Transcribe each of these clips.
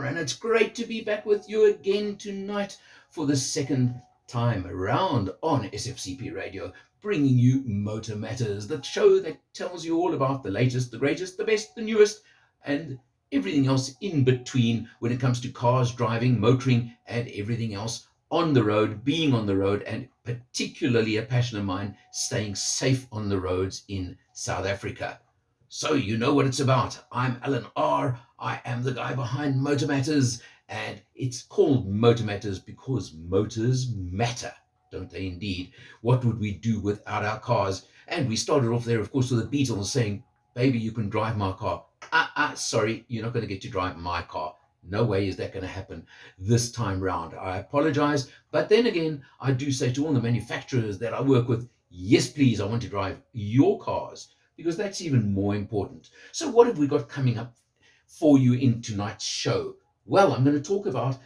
And it's great to be back with you again tonight for the second time around on SFCP Radio, bringing you Motor Matters, the show that tells you all about the latest, the greatest, the best, the newest, and everything else in between when it comes to cars, driving, motoring, and everything else on the road, being on the road, and particularly a passion of mine, staying safe on the roads in South Africa. So you know what it's about. I'm Alan R. I am the guy behind MotorMatters, and it's called MotorMatters because motors matter, don't they indeed? What would we do without our cars? And we started off there, of course, with the Beatles saying, baby, you can drive my car. Sorry, you're not going to get to drive my car. No way is that going to happen this time round. I apologize. But then again, I do say to all the manufacturers that I work with, yes, please, I want to drive your cars, because that's even more important. So what have we got coming up for you in tonight's show? Well, I'm going to talk about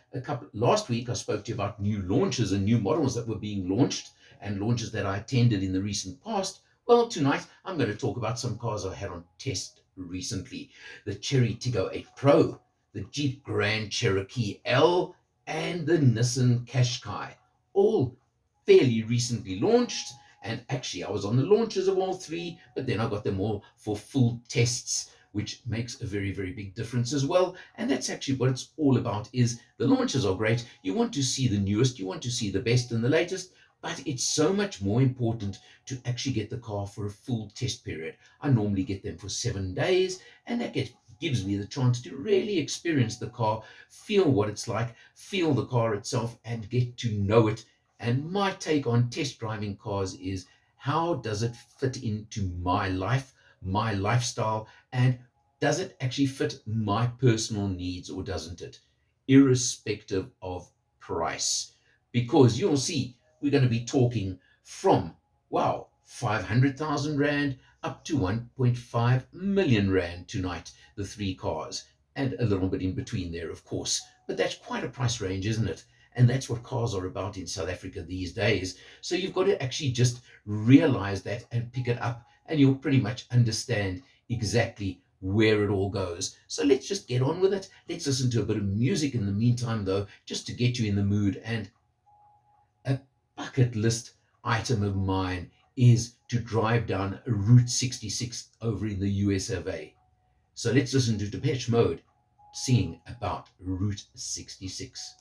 last week I spoke to you about new launches and new models that were being launched and launches that I attended in the recent past. Well, tonight I'm going to talk about some cars I had on test recently. The Chery Tiggo 8 Pro, the Jeep Grand Cherokee L, and the Nissan Qashqai, all fairly recently launched. And actually, I was on the launches of all three, but then I got them all for full tests, which makes a very, very big difference as well. And that's actually what it's all about, is the launches are great. You want to see the newest, you want to see the best and the latest, but it's so much more important to actually get the car for a full test period. I normally get them for 7 days, and that gives me the chance to really experience the car, feel what it's like, feel the car itself, and get to know it. And my take on test driving cars is, how does it fit into my life, my lifestyle, and does it actually fit my personal needs or doesn't it, irrespective of price? Because you'll see, we're going to be talking from, wow, 500,000 Rand up to 1.5 million Rand tonight, the three cars, and a little bit in between there, of course. But that's quite a price range, isn't it? And that's what cars are about in South Africa these days. So you've got to actually just realize that and pick it up, and you'll pretty much understand exactly where it all goes. So let's just get on with it. Let's listen to a bit of music in the meantime, though, just to get you in the mood. And a bucket list item of mine is to drive down Route 66 over in the US of A. So let's listen to Depeche Mode singing about Route 66.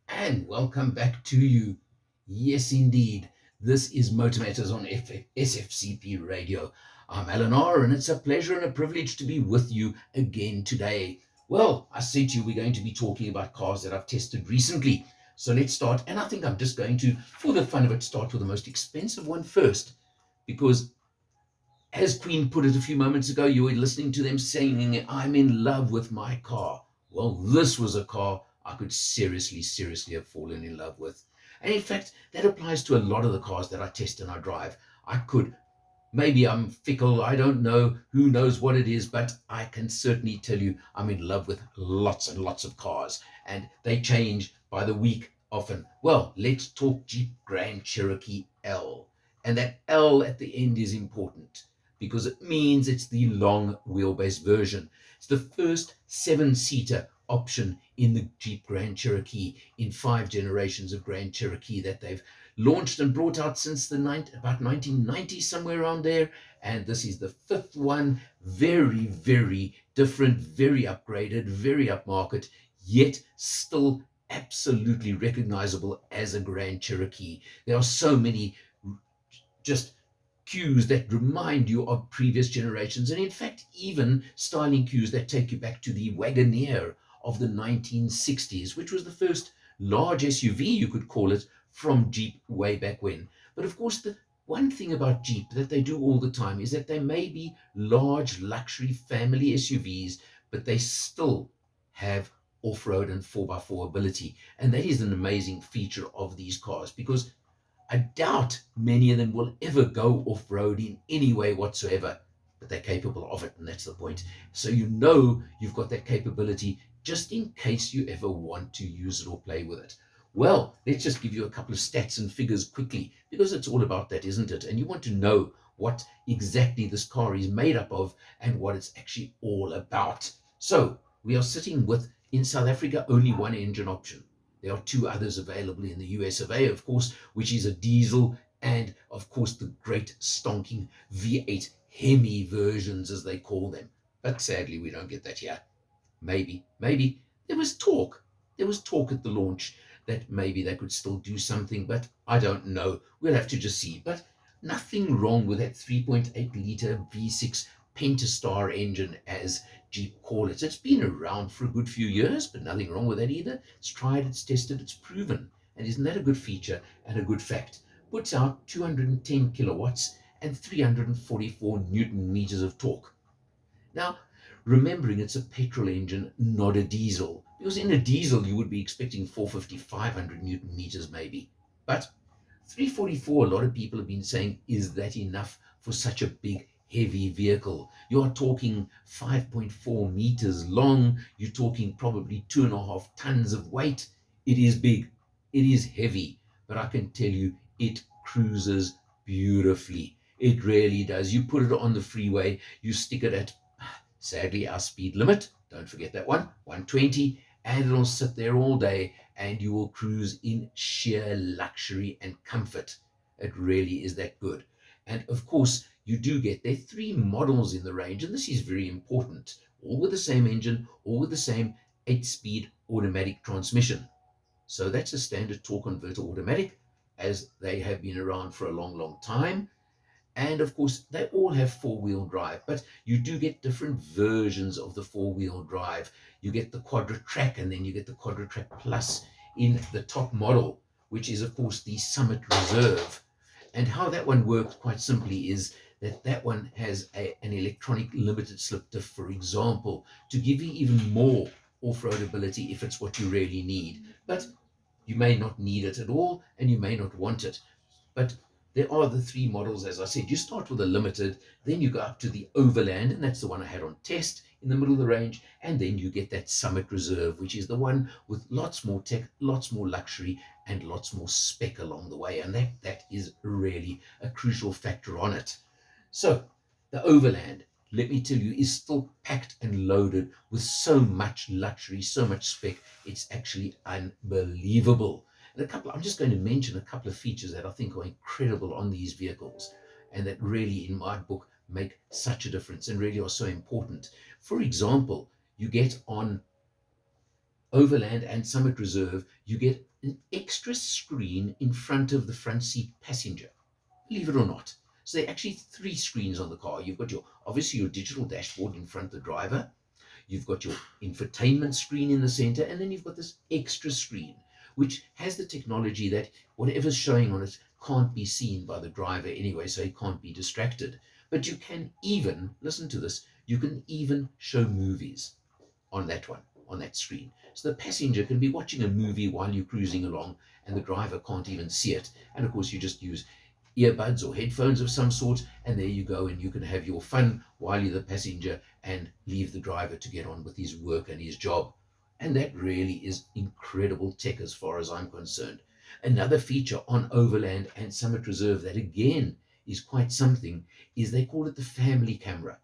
And welcome back to you. Yes, indeed. This is Motor Matters on SFCP Radio. I'm Alan R, and it's a pleasure and a privilege to be with you again today. Well, I said to you, we're going to be talking about cars that I've tested recently. So let's start. And I think I'm just going to, for the fun of it, start with the most expensive one first. Because as Queen put it a few moments ago, you were listening to them saying, I'm in love with my car. Well, this was a car I could seriously have fallen in love with. And in fact, that applies to a lot of the cars that I test and I drive. Maybe I'm fickle, I don't know, who knows what it is, but I can certainly tell you I'm in love with lots and lots of cars, and they change by the week often. Well, let's talk Jeep Grand Cherokee L. And that L at the end is important because it means it's the long wheelbase version. It's the first 7-seater option in the Jeep Grand Cherokee, in 5 generations of Grand Cherokee that they've launched and brought out since about 1990, somewhere around there. And this is the 5th one. Very, very different, very upgraded, very upmarket, yet still absolutely recognizable as a Grand Cherokee. There are so many just cues that remind you of previous generations, and in fact even styling cues that take you back to the Wagoneer of the 1960s, which was the first large SUV, you could call it, from Jeep way back when. But of course, the one thing about Jeep that they do all the time is that they may be large luxury family SUVs, but they still have off-road and 4x4 ability. And that is an amazing feature of these cars, because I doubt many of them will ever go off-road in any way whatsoever, but they're capable of it, and that's the point. So you know you've got that capability just in case you ever want to use it or play with it. Well, let's just give you a couple of stats and figures quickly, because it's all about that, isn't it? And you want to know what exactly this car is made up of and what it's actually all about. So we are sitting with, in South Africa, only one engine option. There are two others available in the US of A, of course, which is a diesel and, of course, the great stonking V8 Hemi versions, as they call them. But sadly, we don't get that here. Maybe there was talk. There was talk at the launch that maybe they could still do something, but I don't know. We'll have to just see. But nothing wrong with that 3.8 liter V6 Pentastar engine, as Jeep call it. It's been around for a good few years, but nothing wrong with that either. It's tried, it's tested, it's proven. And isn't that a good feature and a good fact? Puts out 210 kilowatts and 344 Newton meters of torque. Now, remembering it's a petrol engine, not a diesel, because in a diesel you would be expecting 450, 500 Newton meters maybe. But 344, a lot of people have been saying, is that enough for such a big, heavy vehicle? You're talking 5.4 meters long, you're talking probably 2.5 tons of weight. It is big, it is heavy, but I can tell you it cruises beautifully. It really does. You put it on the freeway, you stick it at, sadly, our speed limit, don't forget that one, 120, and it'll sit there all day and you will cruise in sheer luxury and comfort. It really is that good. And of course, you do get, there are 3 models in the range, and this is very important, all with the same engine, all with the same 8-speed automatic transmission. So that's a standard torque converter automatic, as they have been around for a long, long time. And of course, they all have 4-wheel drive, but you do get different versions of the 4-wheel drive. You get the Quadra-Track, and then you get the Quadra-Track Plus in the top model, which is, of course, the Summit Reserve. And how that one works, quite simply, is that that one has an electronic limited slip diff, for example, to give you even more off-road ability if it's what you really need. But you may not need it at all, and you may not want it. But there are the 3 models, as I said. You start with a limited, then you go up to the Overland, and that's the one I had on test in the middle of the range, and then you get that Summit Reserve, which is the one with lots more tech, lots more luxury, and lots more spec along the way, and that is really a crucial factor on it. So the Overland, let me tell you, is still packed and loaded with so much luxury, so much spec. It's actually unbelievable. And I'm just going to mention a couple of features that I think are incredible on these vehicles, and that really, in my book, make such a difference and really are so important. For example, you get on Overland and Summit Reserve, you get an extra screen in front of the front seat passenger, believe it or not. So there are actually 3 screens on the car. You've got obviously your digital dashboard in front of the driver. You've got your infotainment screen in the center, and then you've got this extra screen, which has the technology that whatever's showing on it can't be seen by the driver anyway, so he can't be distracted. But you can even, listen to this, you can even show movies on that one, on that screen. So the passenger can be watching a movie while you're cruising along, and the driver can't even see it. And of course, you just use earbuds or headphones of some sort, and there you go, and you can have your fun while you're the passenger and leave the driver to get on with his work and his job. And that really is incredible tech as far as I'm concerned. Another feature on Overland and Summit Reserve that again is quite something is they call it the family camera.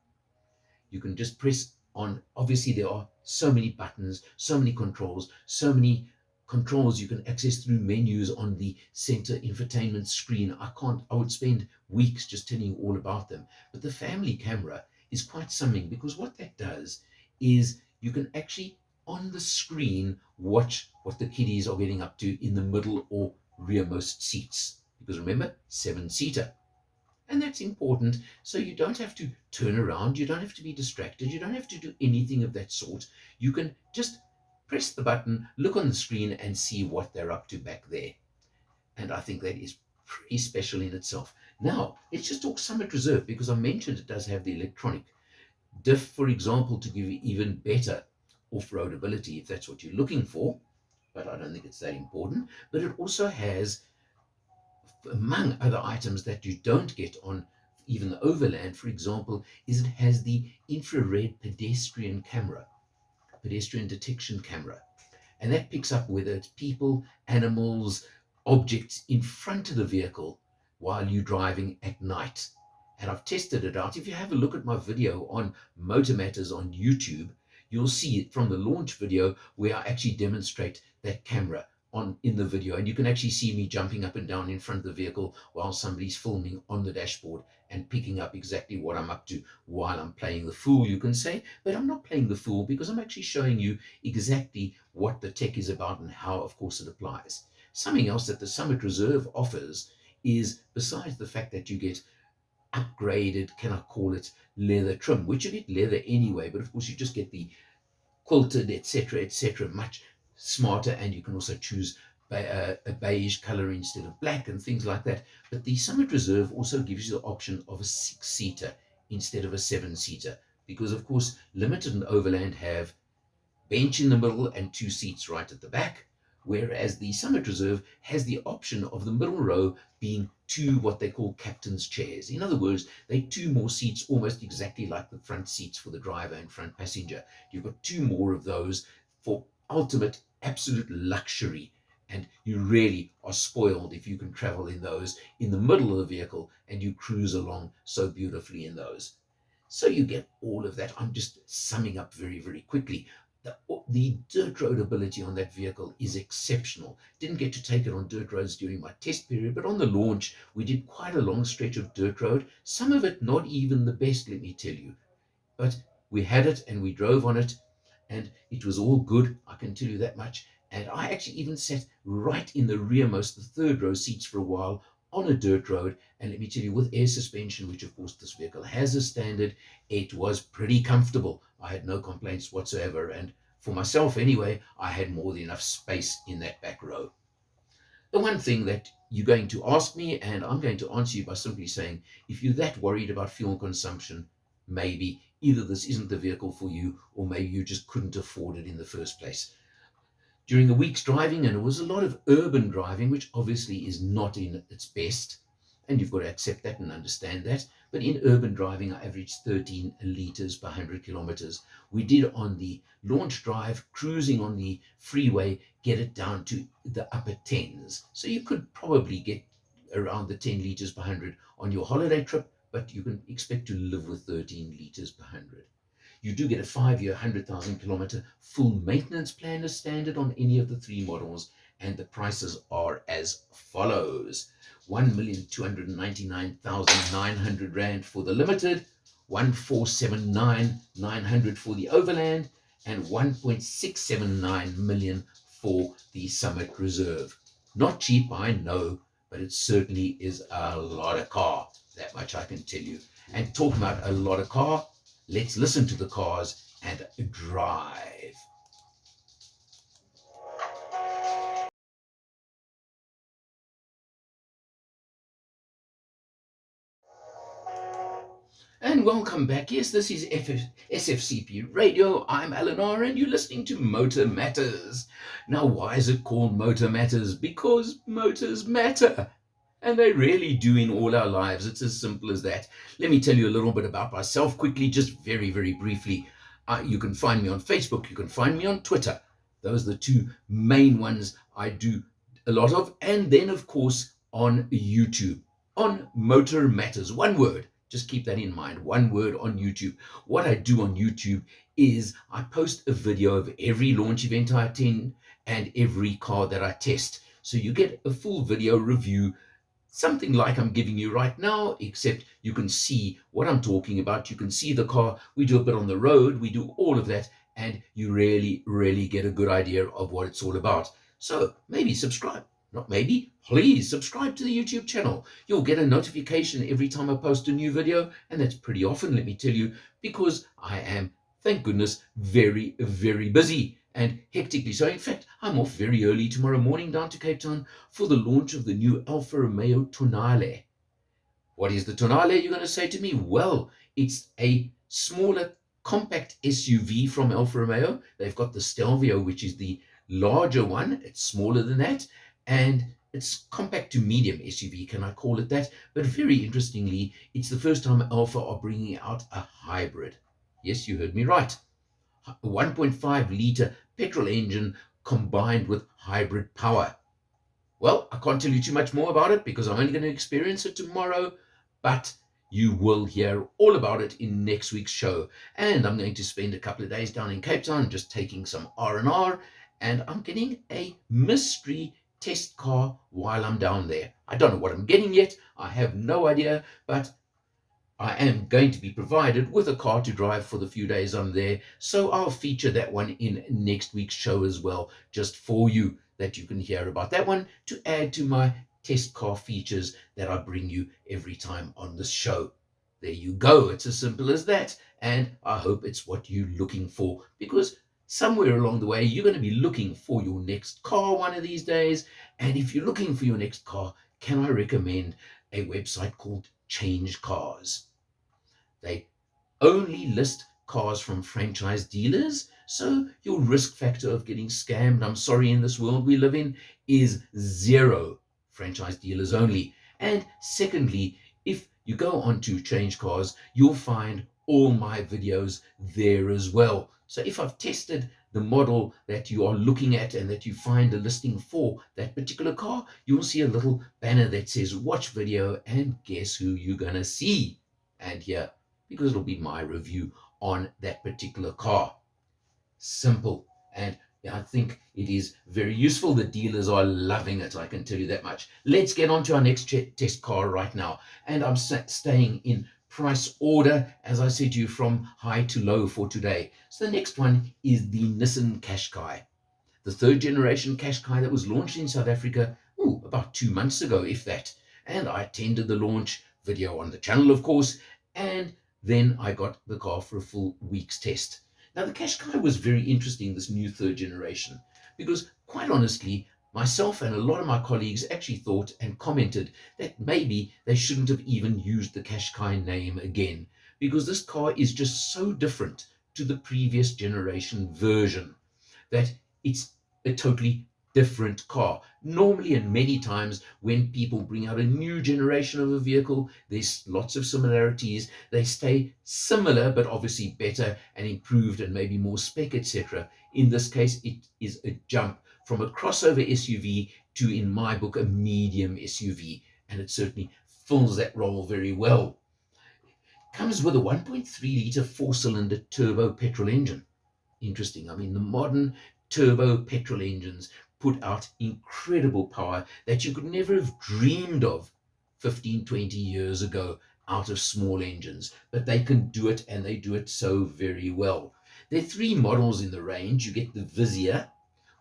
You can just press on, obviously there are so many buttons, so many controls you can access through menus on the center infotainment screen. I would spend weeks just telling you all about them. But the family camera is quite something, because what that does is you can actually on the screen watch what the kiddies are getting up to in the middle or rearmost seats. Because remember, 7-seater. And that's important. So you don't have to turn around. You don't have to be distracted. You don't have to do anything of that sort. You can just press the button, look on the screen, and see what they're up to back there. And I think that is pretty special in itself. Now, let's just talk Summit Reserve, because I mentioned it does have the electronic diff, for example, to give you even better off-road ability if that's what you're looking for. But I don't think it's that important. But it also has, among other items that you don't get on even the Overland, for example, is it has the infrared pedestrian detection camera. and that picks up whether it's people, animals, objects in front of the vehicle while you're driving at night. And I've tested it out. If you have a look at my video on MotorMatters on YouTube, you'll see it from the launch video where I actually demonstrate that camera on in the video, and you can actually see me jumping up and down in front of the vehicle while somebody's filming on the dashboard and picking up exactly what I'm up to while I'm playing the fool, you can say. But I'm not playing the fool, because I'm actually showing you exactly what the tech is about and how, of course, it applies. Something else that the Summit Reserve offers is, besides the fact that you get upgraded, can I call it, leather trim, which you get leather anyway, but of course you just get the quilted, etc., much smarter, and you can also choose a beige color instead of black and things like that. But the Summit Reserve also gives you the option of a 6-seater instead of a 7-seater, because of course Limited and Overland have bench in the middle and 2 seats right at the back, whereas the Summit Reserve has the option of the middle row being 2 what they call captain's chairs. In other words, they're 2 more seats, almost exactly like the front seats for the driver and front passenger. You've got 2 more of those for ultimate absolute luxury, and you really are spoiled if you can travel in those in the middle of the vehicle and you cruise along so beautifully in those. So you get all of that. I'm just summing up very, very quickly. The dirt road ability on that vehicle is exceptional. Didn't get to take it on dirt roads during my test period, but on the launch we did quite a long stretch of dirt road, some of it not even the best, let me tell you, but we had it and we drove on it, and it was all good, I can tell you that much. And I actually even sat right in the rearmost, the 3rd row seats for a while on a dirt road, and let me tell you, with air suspension, which of course this vehicle has as standard, it was pretty comfortable. I had no complaints whatsoever, and for myself anyway, I had more than enough space in that back row. The one thing that you're going to ask me, and I'm going to answer you by simply saying, if you're that worried about fuel consumption, maybe either this isn't the vehicle for you, or maybe you just couldn't afford it in the first place. During the week's driving, and it was a lot of urban driving, which obviously is not in its best, and you've got to accept that and understand that, but in urban driving I averaged 13 liters per 100 kilometers. We did on the launch drive, cruising on the freeway, get it down to the upper 10s. So you could probably get around the 10 liters per 100 on your holiday trip, but you can expect to live with 13 liters per 100. You do get a 5-year, 100,000 kilometer full maintenance plan as standard on any of the 3 models, and the prices are as follows: 1,299,900 Rand for the Limited, 1,479,900 for the Overland, and 1.679 million for the Summit Reserve. Not cheap, I know, but it certainly is a lot of car. That much I can tell you. And talking about a lot of car, let's listen to the cars and drive. And welcome back. Yes, this is SFCP Radio. I'm Eleanor, and you're listening to Motor Matters. Now, why is it called Motor Matters? Because motors matter. And they really do in all our lives. It's as simple as that. Let me tell you a little bit about myself quickly, just very, very briefly. You can find me on Facebook. You can find me on Twitter. Those are the 2 main ones I do a lot of. And then, of course, on YouTube, on Motor Matters. One word. Just keep that in mind. One word on YouTube. What I do on YouTube is I post a video of every launch event I attend and every car that I test. So you get a full video review, something like I'm giving you right now, except you can see what I'm talking about. You can see the car. We do a bit on the road. We do all of that, and you really, really get a good idea of what it's all about. So maybe subscribe. Not maybe, please subscribe to the YouTube channel. You'll get a notification every time I post a new video, and that's pretty often, let me tell you, because I am, thank goodness, very, very busy and hectically. So in fact, I'm off very early tomorrow morning down to Cape Town for the launch of the new Alfa Romeo Tonale. What is the Tonale, you're going to say to me? Well, it's a smaller compact SUV from Alfa Romeo. They've got the Stelvio, which is the larger one. It's smaller than that, and it's compact to medium SUV, can I call it that? But very interestingly, it's the first time Alfa are bringing out a hybrid. Yes, you heard me right. A 1.5 liter petrol engine combined with hybrid power. Well, I can't tell you too much more about it because I'm only going to experience it tomorrow, but you will hear all about it in next week's show. And I'm going to spend a couple of days down in Cape Town just taking some R&R, and I'm getting a mystery test car while I'm down there. I don't know what I'm getting yet. I have no idea, but I am going to be provided with a car to drive for the few days I'm there, so I'll feature that one in next week's show as well, just for you, that you can hear about that one to add to my test car features that I bring you every time on this show. There you go. It's as simple as that, and I hope it's what you're looking for, because somewhere along the way you're going to be looking for your next car one of these days. And if you're looking for your next car, can I recommend a website called Change Cars? They only list cars from franchise dealers, so your risk factor of getting scammed, I'm sorry, in this world we live in, is zero. Franchise dealers only. And secondly, if you go on to Change Cars, you'll find all my videos there as well. So if I've tested the model that you are looking at and that you find a listing for that particular car, you'll see a little banner that says watch video, and guess who you're going to see and hear, because it'll be my review on that particular car. Simple. And I think it is very useful. The dealers are loving it, I can tell you that much. Let's get on to our next test car right now. And I'm staying in price order, as I said to you, from high to low for today. So the next one is the Nissan Qashqai, the third generation Qashqai that was launched in South Africa about 2 months ago, if that. And I attended the launch video on the channel, of course, and then I got the car for a full week's test. Now, the Qashqai was very interesting, this new third generation, because quite honestly, myself and a lot of my colleagues actually thought and commented that maybe they shouldn't have even used the Qashqai name again, because this car is just so different to the previous generation version that it's a totally different car. Normally, and many times when people bring out a new generation of a vehicle, there's lots of similarities. They stay similar, but obviously better and improved and maybe more spec, etc. In this case, it is a jump from a crossover SUV to, in my book, a medium SUV, and it certainly fills that role very well. Comes with a 1.3 litre four-cylinder turbo petrol engine. Interesting. I mean, the modern turbo petrol engines put out incredible power that you could never have dreamed of 15, 20 years ago out of small engines, but they can do it, and they do it so very well. There are 3 models in the range. You get the Vizier,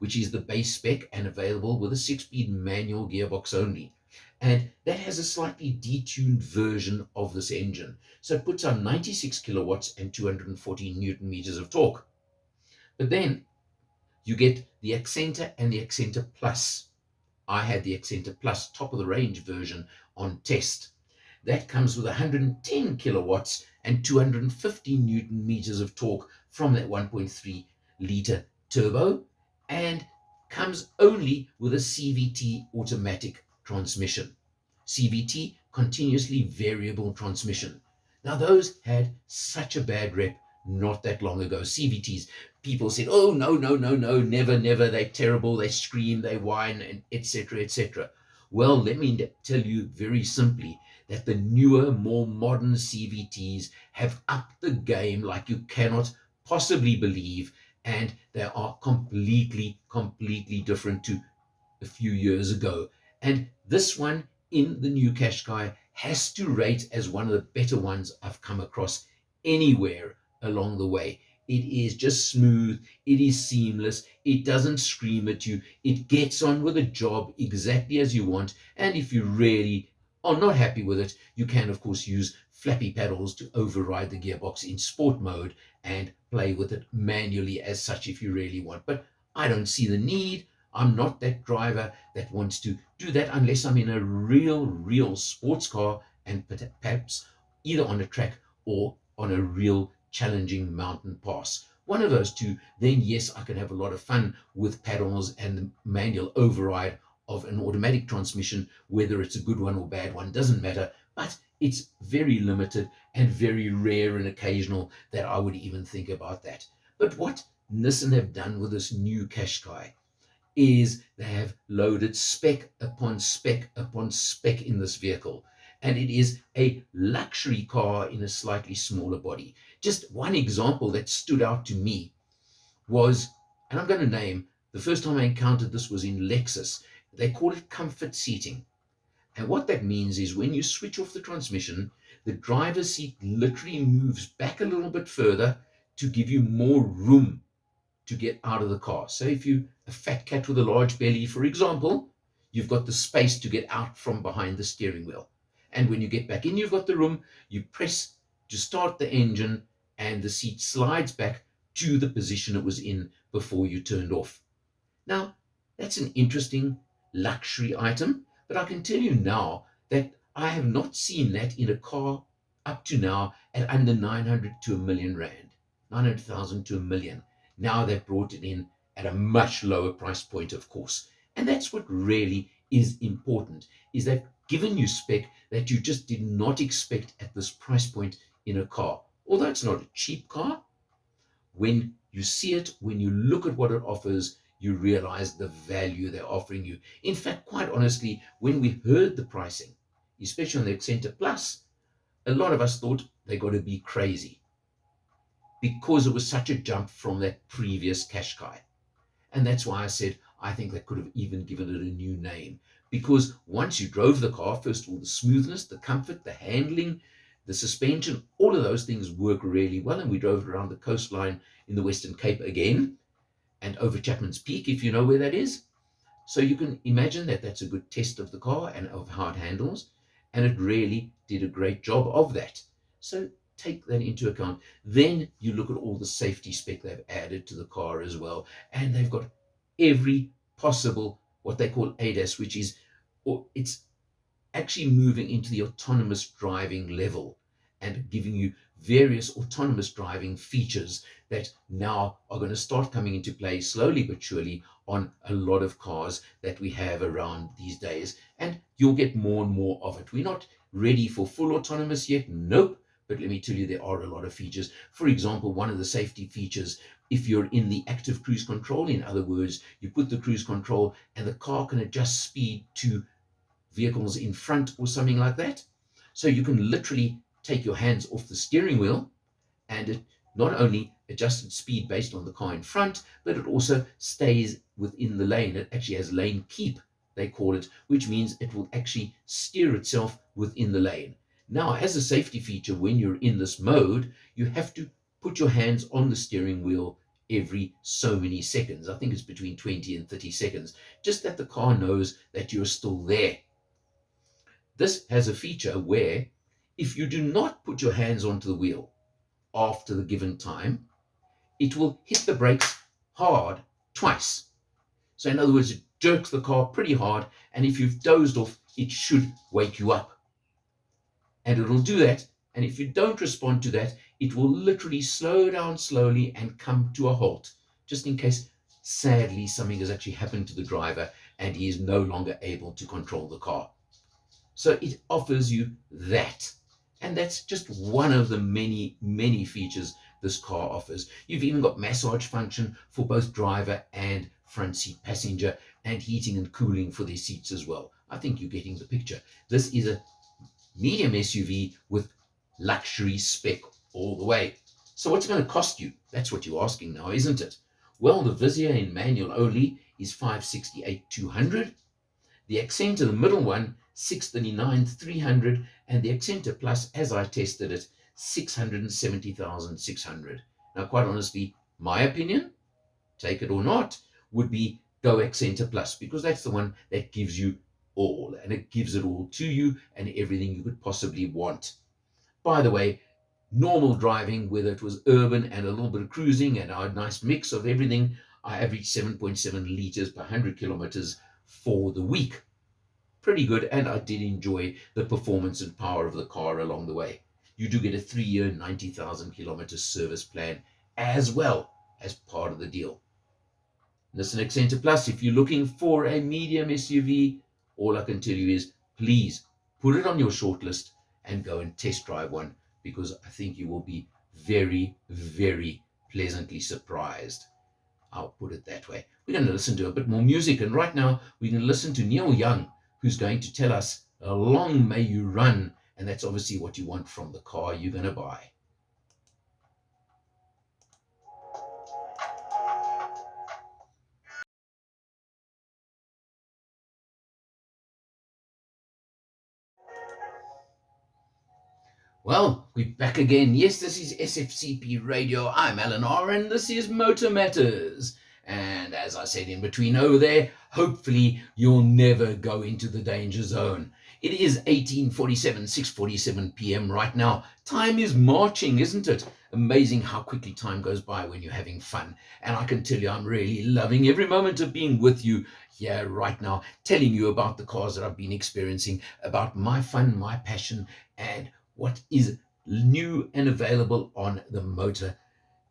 which is the base spec and available with a 6-speed manual gearbox only. And that has a slightly detuned version of this engine. So it puts out 96 kilowatts and 240 newton meters of torque. But then you get the Accenter and the Accenter Plus. I had the Accenter Plus top of the range version on test. That comes with 110 kilowatts and 250 newton meters of torque from that 1.3 litre turbo, and comes only with a CVT automatic transmission. CVT, continuously variable transmission. Now, those had such a bad rep not that long ago. CVTs, people said, oh, no, never, they're terrible, they scream, they whine, and etc., etc. Well, let me tell you very simply that the newer, more modern CVTs have upped the game like you cannot possibly believe, and they are completely different to a few years ago. And this one in the new Qashqai has to rate as one of the better ones I've come across anywhere along the way. It is just smooth, it is seamless, it doesn't scream at you, it gets on with the job exactly as you want. And if you really are not happy with it, you can of course use flappy paddles to override the gearbox in sport mode and play with it manually as such if you really want. But I don't see the need. I'm not that driver that wants to do that unless I'm in a real sports car, and perhaps either on a track or on a real challenging mountain pass. One of those two, then yes, I can have a lot of fun with paddles and the manual override of an automatic transmission. Whether it's a good one or bad one doesn't matter, but it's very limited and very rare and occasional that I would even think about that. But what Nissan have done with this new Qashqai is they have loaded spec upon spec upon spec in this vehicle. And it is a luxury car in a slightly smaller body. Just one example that stood out to me was, and I'm going to name, the first time I encountered this was in Lexus. They call it comfort seating. And what that means is when you switch off the transmission, the driver's seat literally moves back a little bit further to give you more room to get out of the car. So if you're a fat cat with a large belly, for example, you've got the space to get out from behind the steering wheel. And when you get back in, you've got the room, you press to start the engine, and the seat slides back to the position it was in before you turned off. Now, that's an interesting luxury item, but I can tell you now that I have not seen that in a car up to now at under 900 to a million rand, 900,000 to a million. Now they've brought it in at a much lower price point, of course. And that's what really is important, is they've given you spec that you just did not expect at this price point in a car. Although it's not a cheap car, when you see it, when you look at what it offers, you realize the value they're offering you. In fact, quite honestly, when we heard the pricing, especially on the Accenta Plus, a lot of us thought they got to be crazy because it was such a jump from that previous Qashqai. And that's why I said I think they could have even given it a new name. Because once you drove the car, first of all, the smoothness, the comfort, the handling, the suspension, all of those things work really well. And we drove it around the coastline in the Western Cape again, and over Chapman's Peak, if you know where that is. So you can imagine that that's a good test of the car and of how it handles. And it really did a great job of that. So take that into account. Then you look at all the safety spec they've added to the car as well. And they've got every possible, what they call ADAS, which is, or it's actually moving into the autonomous driving level and giving you various autonomous driving features that now are going to start coming into play slowly but surely on a lot of cars that we have around these days. And you'll get more and more of it. We're not ready for full autonomous yet. Nope. But let me tell you, there are a lot of features. For example, one of the safety features, if you're in the active cruise control, in other words, you put the cruise control and the car can adjust speed to vehicles in front or something like that. So you can literally take your hands off the steering wheel and it not only adjusts its speed based on the car in front, but it also stays within the lane. It actually has lane keep, they call it, which means it will actually steer itself within the lane. Now, as a safety feature, when you're in this mode, you have to put your hands on the steering wheel every so many seconds. I think it's between 20 and 30 seconds, just that the car knows that you're still there. This has a feature where if you do not put your hands onto the wheel after the given time, it will hit the brakes hard twice. So in other words, it jerks the car pretty hard, and if you've dozed off, it should wake you up. And it'll do that, and if you don't respond to that, it will literally slow down slowly and come to a halt, just in case, sadly, something has actually happened to the driver and he is no longer able to control the car. So it offers you that. And that's just one of the many, many features this car offers. You've even got massage function for both driver and front seat passenger, and heating and cooling for their seats as well. I think you're getting the picture. This is a medium SUV with luxury spec all the way. So what's it going to cost you? That's what you're asking now, isn't it? Well, the Vizia in manual only is 568,200. The Accenta, the middle one, 639,300, and the Accenta Plus, as I tested it, 670,600. Now, quite honestly, my opinion, take it or not, would be go Accenta Plus, because that's the one that gives you all, and it gives it all to you and everything you could possibly want. By the way, normal driving, whether it was urban and a little bit of cruising and a nice mix of everything, I averaged 7.7 liters per 100 kilometers for the week. Pretty good, and I did enjoy the performance and power of the car along the way. You do get a 3-year, 90,000 kilometer service plan as well as part of the deal. Listen, Accenta Plus, if you're looking for a medium SUV, all I can tell you is please put it on your shortlist and go and test drive one, because I think you will be very, very pleasantly surprised. I'll put it that way. we're going to listen to a bit more music. And right now, we're going to listen to Neil Young, who's going to tell us, "Long may you run." And that's obviously what you want from the car you're going to buy. Well, we're back again. Yes, this is SFCP Radio. I'm Alan R, and this is Motor Matters. And as I said in between over there, hopefully you'll never go into the danger zone. It is 18:47, 6:47 p.m. right now. Time is marching, isn't it? Amazing how quickly time goes by when you're having fun. And I can tell you, I'm really loving every moment of being with you here right now, telling you about the cars that I've been experiencing, about my fun, my passion, and what is new and available on the motor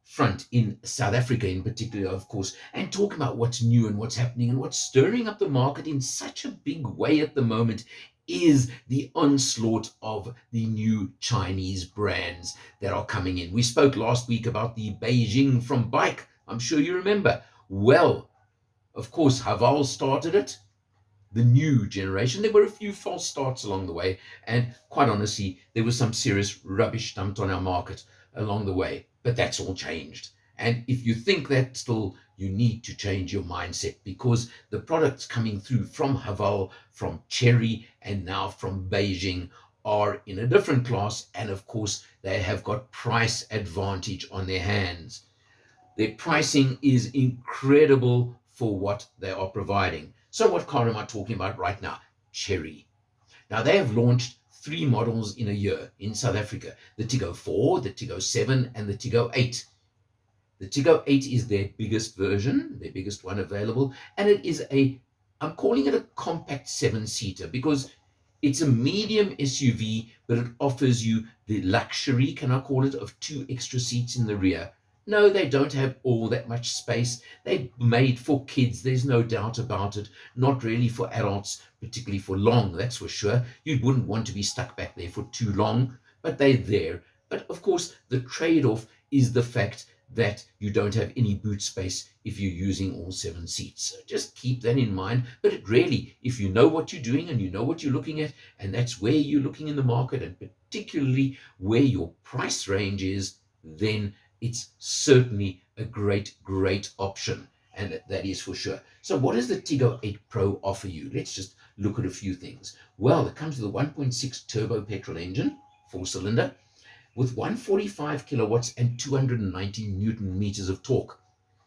front in South Africa in particular, of course, and talk about what's new and what's happening and what's stirring up the market in such a big way at the moment is the onslaught of the new Chinese brands that are coming in. We spoke last week about the Beijing from Bike. I'm sure you remember. Well, of course, Haval started it, the new generation. There were a few false starts along the way, and quite honestly, there was some serious rubbish dumped on our market along the way. But that's all changed. And if you think that still, you need to change your mindset, because the products coming through from Haval, from Cherry, and now from Beijing are in a different class. And of course, they have got price advantage on their hands. Their pricing is incredible for what they are providing. So what car am I talking about right now? Cherry. Now they have launched 3 models in a year in South Africa: the Tiggo 4, the Tiggo 7, and the Tiggo 8. The Tiggo 8 is their biggest version, their biggest one available, and it is I'm calling it a compact 7-seater because it's a medium SUV, but it offers you the luxury, can I call it, of 2 extra seats in the rear. No, they don't have all that much space. They're made for kids, there's no doubt about it. Not really for adults, particularly for long, that's for sure. You wouldn't want to be stuck back there for too long, but they're there. But of course, the trade-off is the fact that you don't have any boot space if you're using all 7 seats. So just keep that in mind. But it really, if you know what you're doing and you know what you're looking at, and that's where you're looking in the market, and particularly where your price range is, then it's certainly a great option. And that is for sure. So what does the Tiggo 8 Pro offer you? Let's just look at a few things. Well, it comes with a 1.6 turbo petrol engine, 4-cylinder, with 145 kilowatts and 290 Newton meters of torque.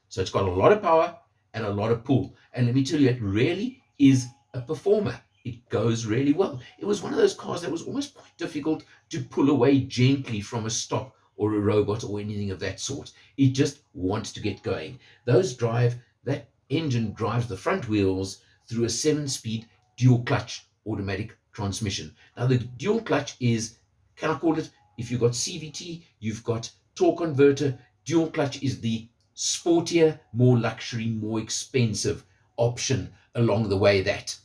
So it's got a lot of power and a lot of pull. And let me tell you, it really is a performer. It goes really well. It was one of those cars that was almost quite difficult to pull away gently from a stop or a robot or anything of that sort. It just wants to get going. That engine drives the front wheels through a 7-speed dual clutch automatic transmission. Now the dual clutch is, can I call it, if you've got CVT, you've got torque converter. Dual clutch is the sportier, more luxury, more expensive option along the way that.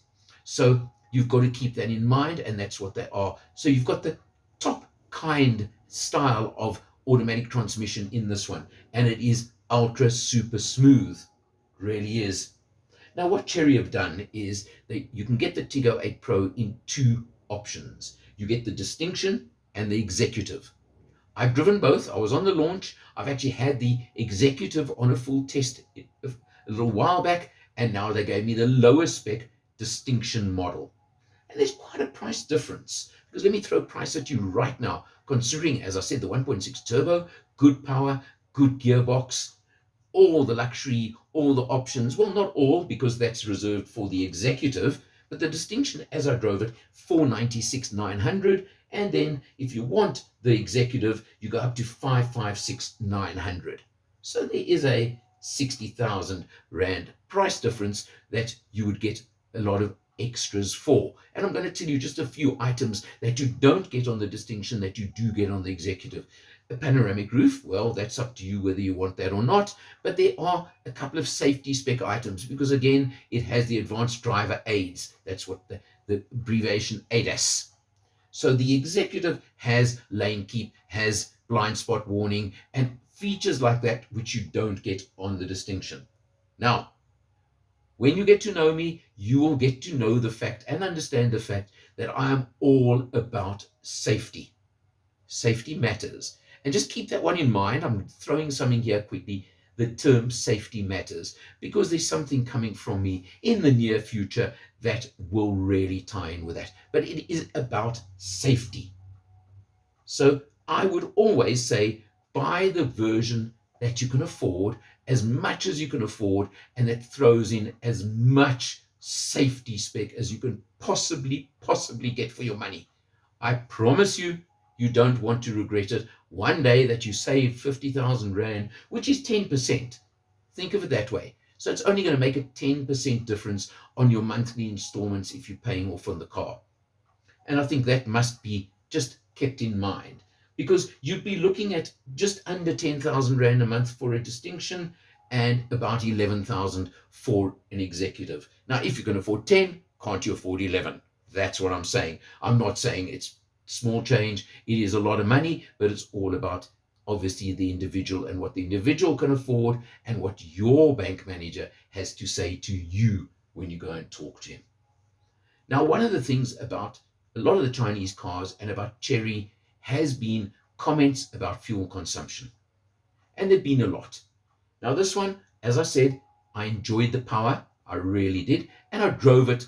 So you've got to keep that in mind, and that's what they are. So you've got the top kind style of automatic transmission in this one, and it is ultra super smooth. Really is. Now what Cherry have done is that you can get the Tiggo 8 Pro in 2 options. You get the Distinction and the Executive. I've driven both. I was on the launch. I've actually had the Executive on a full test a little while back, and now they gave me the lower spec Distinction model. And there's quite a price difference, because let me throw a price at you right now, considering, as I said, the 1.6 turbo, good power, good gearbox, all the luxury, all the options. Well, not all, because that's reserved for the Executive, but the Distinction, as I drove it, 496,900. And then if you want the Executive, you go up to 556,900. So there is a 60,000 Rand price difference that you would get a lot of extras for. And I'm going to tell you just a few items that you don't get on the Distinction that you do get on the Executive. A panoramic roof, well, that's up to you whether you want that or not, but there are a couple of safety spec items, because again, it has the advanced driver aids. That's what the abbreviation ADAS. So the Executive has lane keep, has blind spot warning, and features like that which you don't get on the Distinction. Now, When you get to know me, you will get to know the fact and understand the fact that I am all about safety. Safety matters. And just keep that one in mind. I'm throwing something here quickly. The term safety matters, because there's something coming from me in the near future that will really tie in with that. But it is about safety. So I would always say, buy the version that you can afford, as much as you can afford, and that throws in as much safety spec as you can possibly get for your money. I promise you, you don't want to regret it one day that you save 50,000 Rand, which is 10%. Think of it that way. So it's only going to make a 10% difference on your monthly installments if you're paying off on the car. And I think that must be just kept in mind, because you'd be looking at just under 10,000 Rand a month for a distinction and about 11,000 for an executive. Now, if you can afford 10, can't you afford 11? That's what I'm saying. I'm not saying it's small change. It is a lot of money, but it's all about obviously the individual and what the individual can afford and what your bank manager has to say to you when you go and talk to him. Now, one of the things about a lot of the Chinese cars and about Chery has been comments about fuel consumption. And there've been a lot. Now, this one, as I said, I enjoyed the power. I really did. And I drove it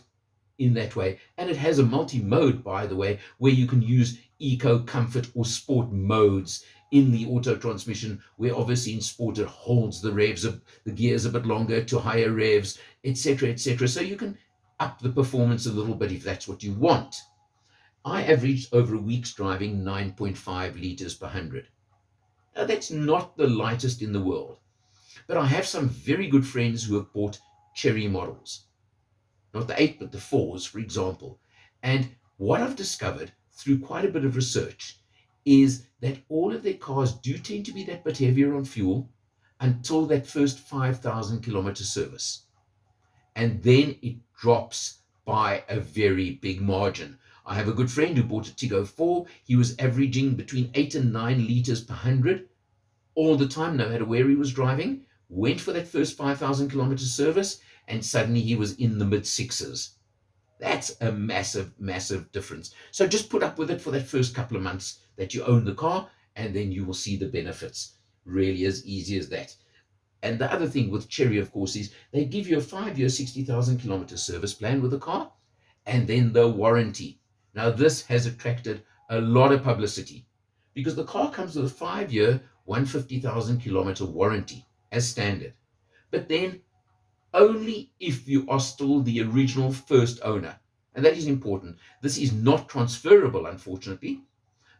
in that way. And it has a multi-mode, by the way, where you can use eco, comfort, or sport modes in the auto transmission, where obviously in sport it holds the revs, the gears a bit longer to higher revs, etc., etc. So you can up the performance a little bit if that's what you want. I averaged over a week's driving 9.5 liters per 100. Now, that's not the lightest in the world, but I have some very good friends who have bought Chery models, not the 8, but the 4s, for example. And what I've discovered through quite a bit of research is that all of their cars do tend to be that bit heavier on fuel until that first 5,000 kilometer service. And then it drops by a very big margin. I have a good friend who bought a Tiggo 4. He was averaging between 8 and 9 liters per 100 all the time, no matter where he was driving. Went for that first 5,000 kilometer service, and suddenly he was in the mid sixes. That's a massive, massive difference. So just put up with it for that first couple of months that you own the car, and then you will see the benefits. Really as easy as that. And the other thing with Chery, of course, is they give you a 5-year, 60,000 kilometer service plan with the car, and then the warranty. Now, this has attracted a lot of publicity because the car comes with a 5-year, 150,000 kilometer warranty as standard. But then only if you are still the original first owner. And that is important. This is not transferable, unfortunately.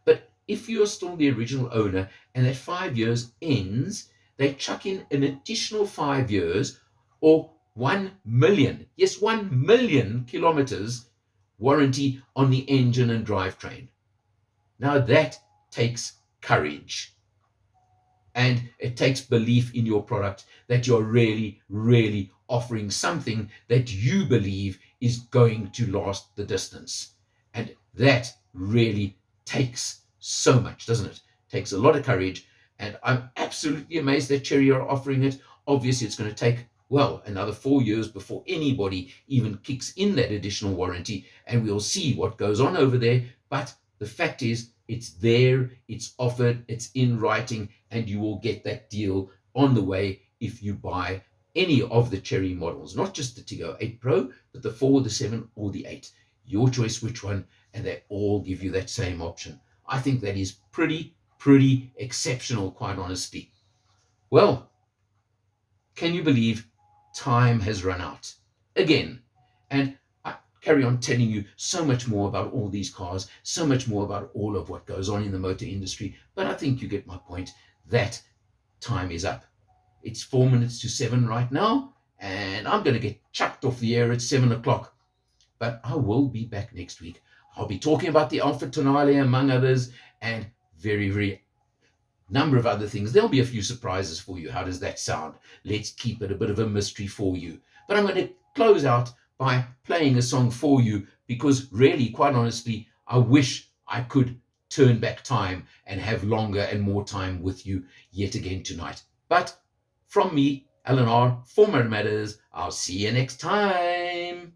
But if you are still the original owner and that 5 years ends, they chuck in an additional 5 years or 1 million, yes, 1 million kilometers warranty on the engine and drivetrain. Now that takes courage, and it takes belief in your product that you're really, really offering something that you believe is going to last the distance. And that really takes so much, doesn't it? Takes a lot of courage, and I'm absolutely amazed that Chery are offering it. Obviously, it's going to take another 4 years before anybody even kicks in that additional warranty, and we'll see what goes on over there. But the fact is, it's there, it's offered, it's in writing, and you will get that deal on the way if you buy any of the Chery models, not just the Tiggo 8 Pro, but the 4, the 7, or the 8. Your choice which one, and they all give you that same option. I think that is pretty exceptional, quite honestly. Well, can you believe time has run out again? And I carry on telling you so much more about all these cars, so much more about all of what goes on in the motor industry, but I think you get my point that time is up. It's 4 minutes to 7 right now, and I'm going to get chucked off the air at 7 o'clock. But I will be back next week. I'll be talking about the Alfa Tonale, among others, and very number of other things. There'll be a few surprises for you. How does that sound? Let's keep it a bit of a mystery for you. But I'm going to close out by playing a song for you, because really, quite honestly, I wish I could turn back time and have longer and more time with you yet again tonight. But from me, Alan R, for MotorMatters. I'll see you next time.